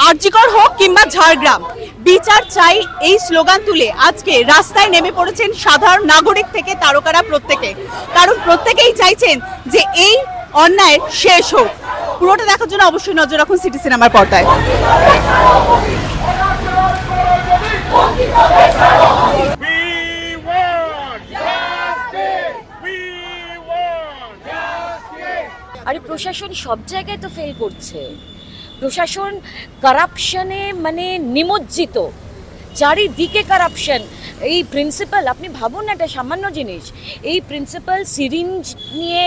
আরজিকর হোক কিংবা ঝাড়গ্রাম, বিচার চাই এই স্লোগান তুলে আজকে রাস্তায় নেমে পড়েছেন সাধারণ নাগরিক থেকে তারকারা প্রত্যেকে। কারণ প্রত্যেকেই চাইছেন যে এই অন্যায় শেষ হোক। পুরোটা দেখার জন্য অবশ্যই নজর রাখুন সিটি সিনেমার পর্দায়। আরে প্রশাসন সব জায়গায় তো ফেল করছে। প্রশাসন কারাপশনে মানে নিমজ্জিত, চারিদিকে কারাপশন। এই প্রিন্সিপাল, আপনি ভাবুন না, এটা সামান্য জিনিস। এই প্রিন্সিপাল সিরিঞ্জ নিয়ে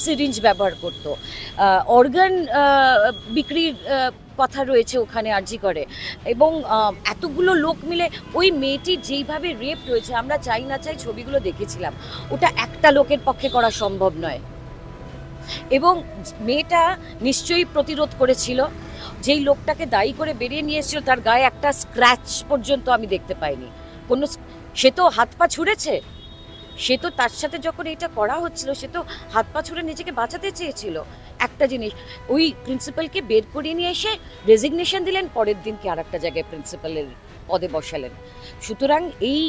সিরিঞ্জ ব্যবহার করতো, অর্গান বিক্রির কথা রয়েছে ওখানে আরজি করে, এবং এতগুলো লোক মিলে ওই মেয়েটির যেইভাবে রেপ রয়েছে, আমরা চাই না চাই ছবিগুলো দেখেছিলাম, ওটা একটা লোকের পক্ষে করা সম্ভব নয়। এবং মেয়েটা নিশ্চয়ই প্রতিরোধ করেছিল। যেই লোকটাকে দায়ী করে বেরিয়ে নিয়ে এসেছিল তার গায়ে একটা স্ক্র্যাচ পর্যন্ত আমি দেখতে পাইনি কোনো। সে তো হাত পা ছুঁড়েছে, সে তো তার সাথে যখন এটা করা হচ্ছিল সে তো হাত পা ছুঁড়ে নিজেকে বাঁচাতে চেয়েছিল। একটা জিনিস, ওই প্রিন্সিপালকে বের করিয়ে নিয়ে এসে রেজিগনেশন দিলেন, পরের দিনকে আর একটা জায়গায় প্রিন্সিপালের পদে বসালেন। সুতরাং এই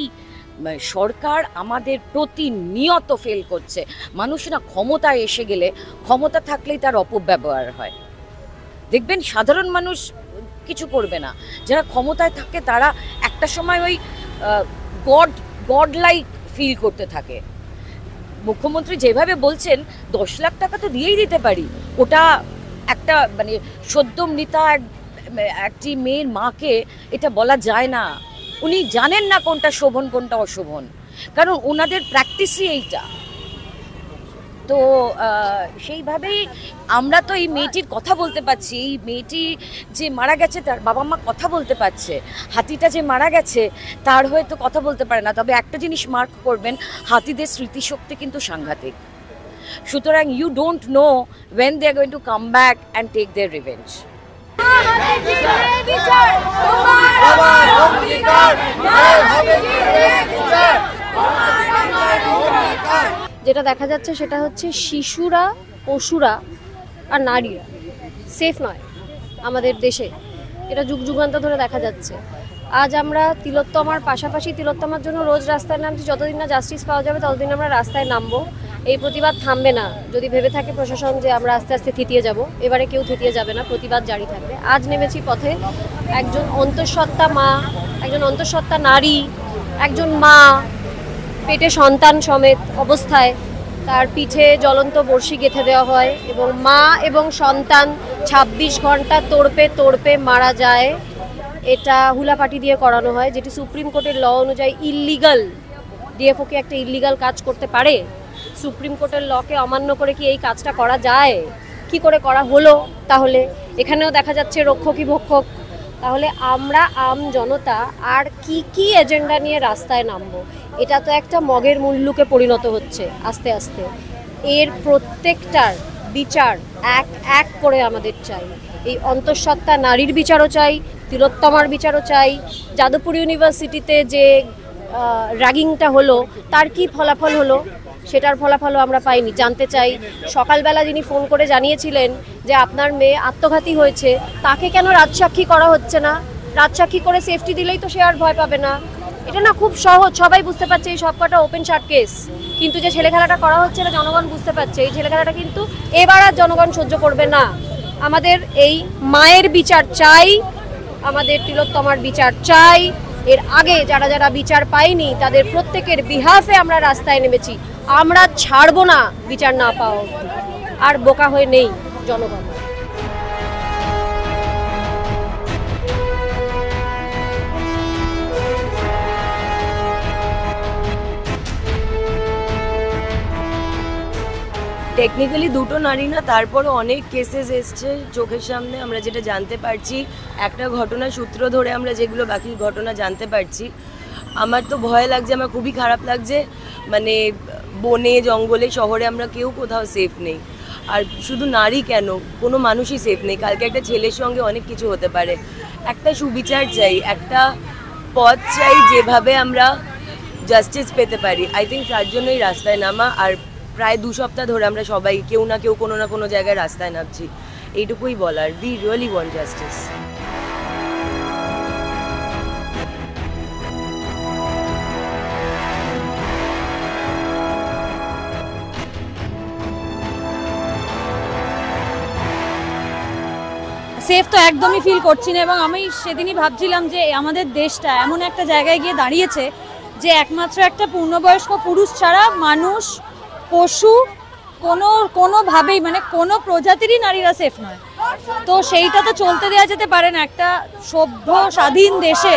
সরকার আমাদের প্রতিনিয়ত ফেল করছে। মানুষ না ক্ষমতায় এসে গেলে, ক্ষমতা থাকলেই তার অপব্যবহার হয়। দেখবেন সাধারণ মানুষ কিছু করবে না, যারা ক্ষমতায় থাকে তারা একটা সময় ওই গড লাইক ফিল করতে থাকে। মুখ্যমন্ত্রী যেভাবে বলছেন 10 লাখ টাকা তো দিয়েই দিতে পারি, ওটা একটা মানে সদ্যমৃতা একটি মেয়ের মাকে এটা বলা যায় না। উনি জানেন না কোনটা শোভন কোনটা অশোভন, কারণ ওনাদের প্র্যাকটিসই এইটা। তো সেইভাবেই আমরা তো এই মেয়েটির কথা বলতে পারছি। এই মেয়েটি যে মারা গেছে তার বাবা মা কথা বলতে পারছে, হাতিটা যে মারা গেছে তার হয়তো কথা বলতে পারে না। তবে একটা জিনিস মার্ক করবেন, হাতিদের স্মৃতিশক্তি কিন্তু সাংঘাতিক। সুতরাং you don't know when they are going to come back and take their revenge. যেটা দেখা যাচ্ছে সেটা হচ্ছে শিশুরা, পশুরা আর নারীরা সেফ নয় আমাদের দেশে। এটা যুগ যুগান্তর ধরে দেখা যাচ্ছে। আজ আমরা তিলোত্তমার পাশাপাশি তিলোত্তমার জন্য রোজ রাস্তায় নামছি। যতদিন না জাস্টিস পাওয়া যাবে ততদিন আমরা রাস্তায় নামবো। এই প্রতিবাদ থামবে না। যদি ভেবে থাকে প্রশাসন যে আমরা আস্তে আস্তে থিতিয়ে যাব, এবারে কেউ থিতিয়ে যাবে না, প্রতিবাদ জারি থাকবে। আজ নেমেছি পথে। একজন অন্তঃসত্ত্বা মা, একজন অন্তঃসত্ত্বা নারী, একজন মা পেটে সন্তান সমেত অবস্থায় তার পিঠে জ্বলন্ত বড়শি গেঁথে দেওয়া হয় এবং মা এবং সন্তান 26 ঘন্টা তোড়পে মারা যায়। এটা হুলাপাটি দিয়ে করানো হয়, যেটি সুপ্রিম কোর্টের ল অনুযায়ী ইল্লিগাল। ডিএফও কি একটা ইল্লিগাল কাজ করতে পারে? সুপ্রিম কোর্টের লকে অমান্য করে কি এই কাজটা করা যায়? কি করে করা হলো? তাহলে এখানেও দেখা যাচ্ছে রক্ষকই ভক্ষক। তাহলে আমরা আম জনতা আর কি এজেন্ডা নিয়ে রাস্তায় নামবো? এটা তো একটা মগের মুল্লুকে পরিণত হচ্ছে আস্তে আস্তে। এর প্রত্যেকটার বিচার এক এক করে আমাদের চাই। এই অন্তঃসত্ত্বা নারীর বিচারও চাই, তিলোত্তমার বিচারও চাই। যাদবপুর ইউনিভার্সিটিতে যে র্যাগিংটা হলো তার কি ফলাফল হলো? সেটার ফলাফলও আমরা পাইনি। জানতে চাই, সকালবেলা যিনি ফোন করে জানিয়েছিলেন যে আপনার মেয়ে আত্মঘাতী হয়েছে, তাকে কেন রাজসাক্ষী করা হচ্ছে না? রাজসাক্ষী করে সেফটি দিলেই তো সে আর ভয় পাবে না। এটা না খুব সহজ, সবাই বুঝতে পারছে এই সবকটা ওপেন শার্ট কেস। কিন্তু যে ছেলেখেলাটা করা হচ্ছে এটা জনগণ বুঝতে পারছে। এই ছেলেখেলাটা কিন্তু এবার আর জনগণ সহ্য করবে না। আমাদের এই মায়ের বিচার চাই, আমাদের তিলোত্তমার বিচার চাই। এর আগে যারা যারা বিচার পায়নি তাদের প্রত্যেকের বিহাফে আমরা রাস্তায় নেমেছি। আমরা ছাড়বো না বিচার না পাওয়া অবধি। আর বোকা হয়ে নেই জনগণ। টেকনিক্যালি দুটো নারী না, তারপরও অনেক কেসেস এসছে চোখের সামনে। আমরা যেটা জানতে পারছি, একটা ঘটনা সূত্র ধরে আমরা যেগুলো বাকি ঘটনা জানতে পারছি, আমার তো ভয় লাগছে, আমার খুবই খারাপ লাগছে। মানে বনে জঙ্গলে শহরে আমরা কেউ কোথাও সেফ নেই। আর শুধু নারী কেন, কোনো মানুষই সেফ নেই। কালকে একটা ছেলের সঙ্গে অনেক কিছু হতে পারে। একটা সুবিচার চাই, একটা পথ চাই যেভাবে আমরা জাস্টিস পেতে পারি। আই থিঙ্ক তার জন্যই রাস্তায় নামা। আর প্রায় 2 সপ্তাহ ধরে আমরা সবাই কেউ না কেউ কোনো না কোনো জায়গায় রাস্তায় নামছি। এইটুকুই বলার, we really want justice. Safe তো একদমই ফিল করছি না, এবং আমি সেদিনই ভাবছিলাম যে আমাদের দেশটা এমন একটা জায়গায় গিয়ে দাঁড়িয়েছে যে একমাত্র একটা পূর্ণবয়স্ক পুরুষ ছাড়া মানুষ, পশু, কোনোভাবেই মানে কোনো প্রজাতিরই নারীরা সেফ নয়। তো সেইটা তো চলতে দেওয়া যেতে পারে না একটা সভ্য স্বাধীন দেশে,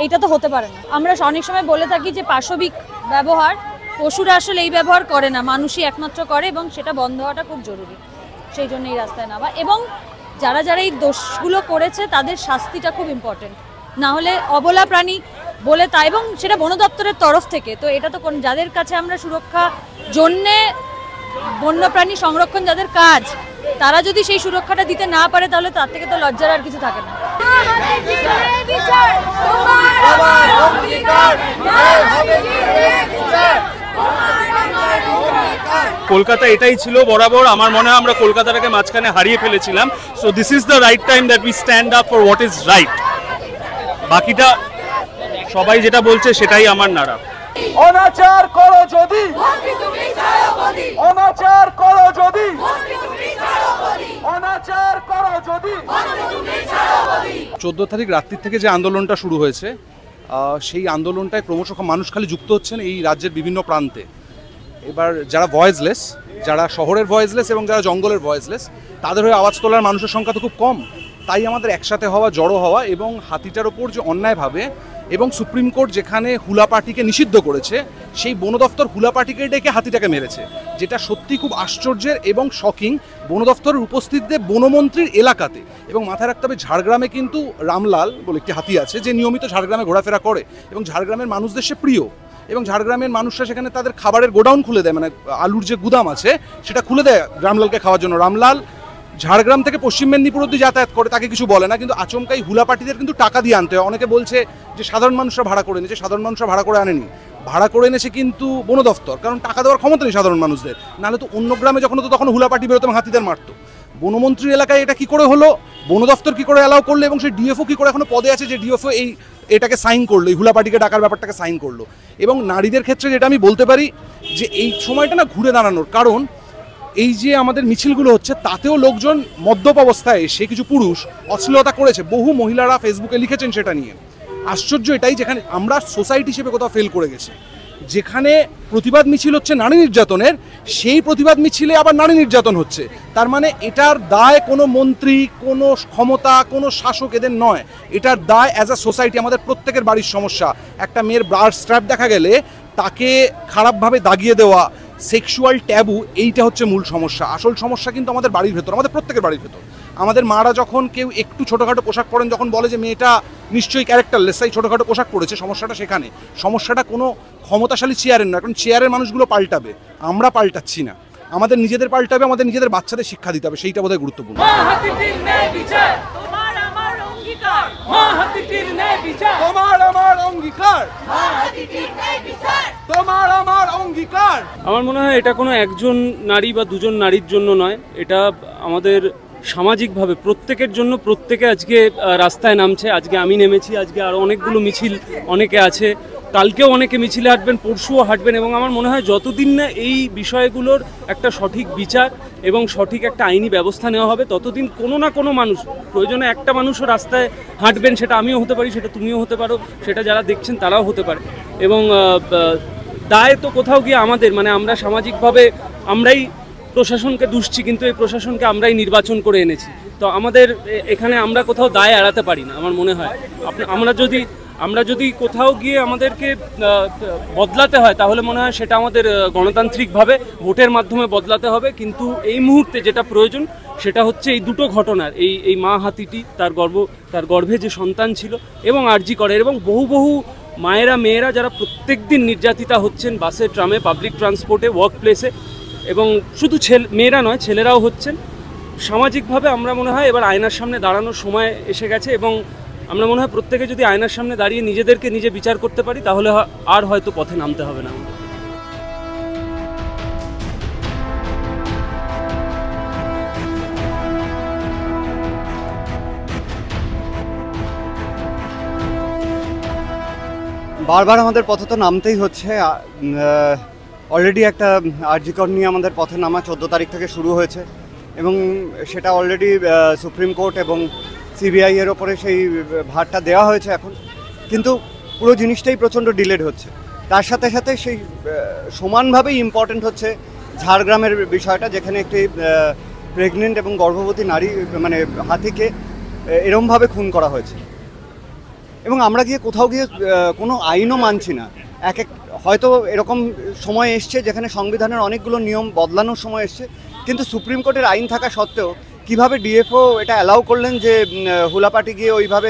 এইটা তো হতে পারে না। আমরা অনেক সময় বলে থাকি যে পাশবিক ব্যবহার, পশুরা আসলে এই ব্যবহার করে না, মানুষই একমাত্র করে, এবং সেটা বন্ধ হওয়াটা খুব জরুরি। সেই জন্য এই রাস্তায় নামা, এবং যারা যারা এই দোষগুলো করেছে তাদের শাস্তিটা খুব ইম্পর্টেন্ট, না হলে অবলা প্রাণী বলে তা, এবং সেটা বন দপ্তরের তরফ থেকে। তো এটা তো যাদের কাছে আমরা সুরক্ষা জন্যে, বন্যপ্রাণী সংরক্ষণ যাদের কাজ, তারা যদি সেই সুরক্ষাটা দিতে না পারে তাহলে তার থেকে তো লজ্জার আর কিছু থাকে না। কলকাতা এটাই ছিল বরাবর, আমার মনে হয় আমরা কলকাতাটাকে মাঝখানে হারিয়ে ফেলেছিলাম। So this is the right time that we stand up for what is right. বাকিটা সবাই যেটা বলছে সেটাই আমার নাড়া। অনাচার করো যদি, অনাচার করো যদি, অনাচার করো যদি। 14 তারিখ রাত্রির থেকে যে আন্দোলনটা শুরু হয়েছে, সেই আন্দোলনটায় ক্রমশ মানুষ খালি যুক্ত হচ্ছেন এই রাজ্যের বিভিন্ন প্রান্তে। এবার যারা ভয়েসলেস, যারা শহরের ভয়েসলেস এবং যারা জঙ্গলের ভয়েসলেস, তাদের হয়ে আওয়াজ তোলার মানুষের সংখ্যা তো খুব কম। তাই আমাদের একসাথে হওয়া, জড়ো হওয়া, এবং হাতিটার ওপর যে অন্যায়ভাবে, এবং সুপ্রিম কোর্ট যেখানে হুলা পার্টিকে নিষিদ্ধ করেছে, সেই বন দফতর হুলা পার্টিকে ডেকে হাতিটাকে মেরেছে, যেটা সত্যি খুব আশ্চর্যের এবং শকিং। বন দফতরের উপস্থিতিতে বনমন্ত্রীর এলাকাতে, এবং মাথায় রাখতে হবে ঝাড়গ্রামে কিন্তু রামলাল বলে একটি হাতি আছে যে নিয়মিত ঝাড়গ্রামে ঘোরাফেরা করে, এবং ঝাড়গ্রামের মানুষদের সে প্রিয়, এবং ঝাড়গ্রামের মানুষরা সেখানে তাদের খাবারের গোডাউন খুলে দেয়, মানে আলুর যে গুদাম আছে সেটা খুলে দেয় রামলালকে খাওয়ার জন্য। রামলাল ঝাড়গ্রাম থেকে পশ্চিম মেদিনীপুর অব্দি যাতায়াত করে, তাকে কিছু বলে না, কিন্তু আচমকাই হুলা পার্টিদের কিন্তু টাকা দিয়ে আনতে হয়। অনেকে বলছে যে সাধারণ মানুষরা ভাড়া করে এনেছে, সাধারণ মানুষরা ভাড়া করে আনেনি, ভাড়া করে এনেছে কিন্তু বন দফতর, কারণ টাকা দেওয়ার ক্ষমতা নেই সাধারণ মানুষদের। নাহলে তো অন্য গ্রামে যখন তো তখন হুলা পার্টি বেরোতো এবং হাতিদের মারতো। বনমন্ত্রীর এলাকায় এটা কি করে হলো, বন দফতর কি করে অ্যালাউ করলো, এবং সেই ডিএফও কি করে এখনো পদে আছে যে ডিএফও এটাকে সাইন করলো, এই হুলা পার্টিকে ডাকার ব্যাপারটাকে সাইন করলো। এবং নারীদের ক্ষেত্রে যেটা আমি বলতে পারি যে এই সময়টা না ঘুরে দাঁড়ানোর, কারণ এই যে আমাদের মিছিলগুলো হচ্ছে তাতেও লোকজন মদ্যপ অবস্থায় এসে কিছু পুরুষ অশ্লীলতা করেছে, বহু মহিলারা ফেসবুকে লিখেছেন সেটা নিয়ে। আশ্চর্য এটাই, যেখানে আমরা সোসাইটি হিসেবে কোথাও ফেল করে গেছি, যেখানে প্রতিবাদ মিছিল হচ্ছে নারী নির্যাতনের, সেই প্রতিবাদ মিছিলে আবার নারী নির্যাতন হচ্ছে। তার মানে এটার দায় কোনো মন্ত্রী, কোনো ক্ষমতা, কোনো শাসক এদের নয়, এটার দায় অ্যাজ আ সোসাইটি, আমাদের প্রত্যেকের বাড়ির সমস্যা। একটা মেয়ের ব্রাশ স্ট্র্যাপ দেখা গেলে তাকে খারাপভাবে দাগিয়ে দেওয়া, সেক্সুয়াল ট্যাবু, এইটা হচ্ছে মূল সমস্যা। আসল সমস্যা কিন্তু আমাদের বাড়ির ভেতর, আমাদের প্রত্যেকের বাড়ির ভেতর। আমাদের মারা যখন কেউ একটু ছোটোখাটো পোশাক পরেন, যখন বলে যে মেয়েটা নিশ্চয়ই ক্যারেক্টারলেস, তাই ছোটোখাটো পোশাক পরেছে, সমস্যাটা সেখানে। সমস্যাটা কোনো ক্ষমতাশালী চেয়ারের নয়, কারণ চেয়ারের মানুষগুলো পাল্টাবে, আমরা পাল্টাচ্ছি না। আমাদের নিজেদের পাল্টাবে, আমাদের নিজেদের বাচ্চাদের শিক্ষা দিতে হবে, সেইটা বোধহয় গুরুত্বপূর্ণ। আমার মনে হয় এটা কোনো একজন নারী বা দুজন নারীর জন্য নয়, এটা আমাদের সামাজিকভাবে প্রত্যেকের জন্য। প্রত্যেকে আজকে রাস্তায় নামছে, আজকে আমি নেমেছি, আজকে আরও অনেকগুলো মিছিল অনেকে আছে, কালকেও অনেকে মিছিলে হাঁটবেন, পরশুও হাঁটবেন। এবং আমার মনে হয় যতদিন না এই বিষয়গুলোর একটা সঠিক বিচার এবং সঠিক একটা আইনি ব্যবস্থা নেওয়া হবে, ততদিন কোনো না কোনো মানুষ, প্রয়োজনে একটা মানুষও রাস্তায় হাঁটবেন, সেটা আমিও হতে পারি, সেটা তুমিও হতে পারো, সেটা যারা দেখছেন তারাও হতে পারে। এবং দায় তো কোথাও গিয়ে আমাদের, মানে আমরা সামাজিকভাবে আমরাই প্রশাসনকে দুষছি, কিন্তু এই প্রশাসনকে আমরাই নির্বাচন করে এনেছি। তো আমাদের এখানে আমরা কোথাও দায় এড়াতে পারি না। আমার মনে হয় আমরা যদি কোথাও গিয়ে আমাদেরকে বদলাতে হয়, তাহলে মনে হয় সেটা আমাদের গণতান্ত্রিকভাবে ভোটের মাধ্যমে বদলাতে হবে। কিন্তু এই মুহূর্তে যেটা প্রয়োজন সেটা হচ্ছে এই দুটো ঘটনার, এই মা হাতিটি, তার গর্ভে যে সন্তান ছিল, এবং আরজি করের, এবং বহু মায়েরা, মেয়েরা যারা প্রত্যেক দিন নির্যাতিতা হচ্ছেন বাসে, ট্রামে, পাবলিক ট্রান্সপোর্টে, ওয়ার্ক প্লেসে, এবং শুধু মেয়েরা নয়, ছেলেরাও হচ্ছেন। সামাজিকভাবে আমরা মনে হয় এবার আয়নার সামনে দাঁড়ানোর সময় এসে গেছে, এবং আমরা মনে হয় প্রত্যেকে যদি আয়নার সামনে দাঁড়িয়ে নিজেদেরকে নিজে বিচার করতে পারি, তাহলে আর হয়তো পথে নামতে হবে না। বারবার আমাদের পথে তো নামতেই হচ্ছে। অলরেডি একটা আরজিকর নিয়ে আমাদের পথে নামা 14 তারিখ থেকে শুরু হয়েছে এবং সেটা অলরেডি সুপ্রিম কোর্ট এবং সিবিআই এর ওপরে সেই ভারটা দেওয়া হয়েছে এখন, কিন্তু পুরো জিনিসটাই প্রচণ্ড ডিলেড হচ্ছে। তার সাথে সাথে সেই সমানভাবেই ইম্পর্ট্যান্ট হচ্ছে ঝাড়গ্রামের বিষয়টা, যেখানে একটি প্রেগনেন্ট এবং গর্ভবতী নারী মানে হাতিকে এরমভাবে খুন করা হয়েছে। এবং আমরা গিয়ে কোথাও গিয়ে কোনো আইনও মানছি না। হয়তো এরকম সময় এসছে যেখানে সংবিধানের অনেকগুলো নিয়ম বদলানোর সময় এসছে, কিন্তু সুপ্রিম কোর্টের আইন থাকা সত্ত্বেও কিভাবে ডিএফও এটা অ্যালাউ করলেন যে হুলাপাটি গিয়ে ওইভাবে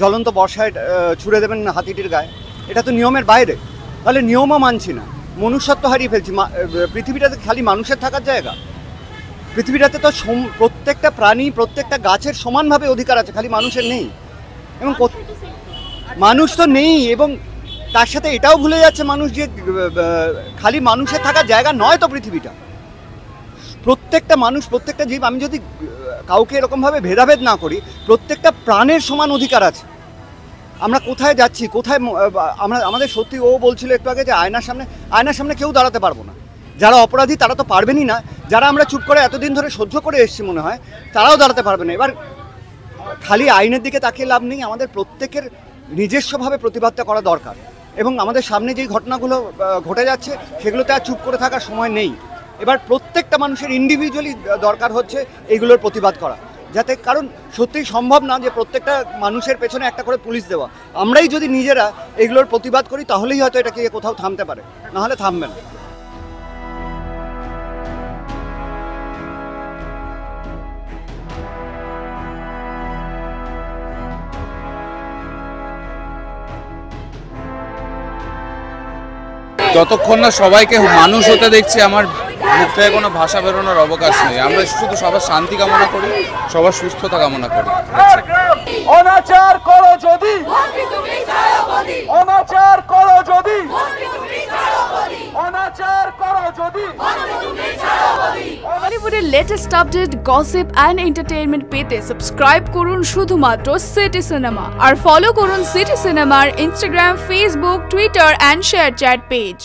জ্বলন্ত বর্ষায় ছুড়ে দেবেন হাতিটির গায়ে? এটা তো নিয়মের বাইরে। তাহলে নিয়মও মানছি না, মনুষ্যত্ব হারিয়ে ফেলছি। পৃথিবীটাতে খালি মানুষের থাকার জায়গা? পৃথিবীটাতে তো প্রত্যেকটা প্রাণী, প্রত্যেকটা গাছের সমানভাবে অধিকার আছে, খালি মানুষের নেই। এবং মানুষ তো নেই, এবং তার সাথে এটাও ভুলে যাচ্ছে মানুষ যে খালি মানুষের থাকার জায়গা নয় তো পৃথিবীটা। প্রত্যেকটা মানুষ, প্রত্যেকটা জীব, আমি যদি কাউকে এরকমভাবে ভেদাভেদ না করি, প্রত্যেকটা প্রাণের সমান অধিকার আছে। আমরা কোথায় যাচ্ছি, কোথায় আমাদের সত্যি, ও বলছিল একটু আগে যে আয়নার সামনে কেউ দাঁড়াতে পারবো না। যারা অপরাধী তারা তো পারবেনই না, যারা আমরা চুপ করে এতদিন ধরে সহ্য করে এসেছি মনে হয় তারাও দাঁড়াতে পারবে না। এবার খালি আইনের দিকে তাকিয়ে লাভ নেই, আমাদের প্রত্যেকের নিজস্বভাবে প্রতিবাদটা করা দরকার। এবং আমাদের সামনে যেই ঘটনাগুলো ঘটে যাচ্ছে সেগুলোতে আর চুপ করে থাকার সময় নেই। এবার প্রত্যেকটা মানুষের ইন্ডিভিজুয়ালি দরকার হচ্ছে এইগুলোর প্রতিবাদ করা, যাতে, কারণ সত্যিই সম্ভব না যে প্রত্যেকটা মানুষের পেছনে একটা করে পুলিশ দেওয়া। আমরাই যদি নিজেরা এগুলোর প্রতিবাদ করি তাহলেই হয়তো এটাকে কোথাও থামতে পারে, নাহলে থামবে না। যতক্ষণ না সবাইকে মানুষ হতে দেখছি, আমার মুখ থেকে কোনো ভাষা বেরোনোর অবকাশ নেই। আমরা শুধু সবার শান্তি কামনা করি, সবার সুস্থতা কামনা করি। অনাচার করো যদি, অনাচার করো যদি, অনাচার করো যদি। বলিউডের latest update, gossip and entertainment পেতে সাবস্ক্রাইব করুন শুধুমাত্র সিটি সিনেমা, আর ফলো করুন সিটি সিনেমার Instagram, Facebook, Twitter and share chat page.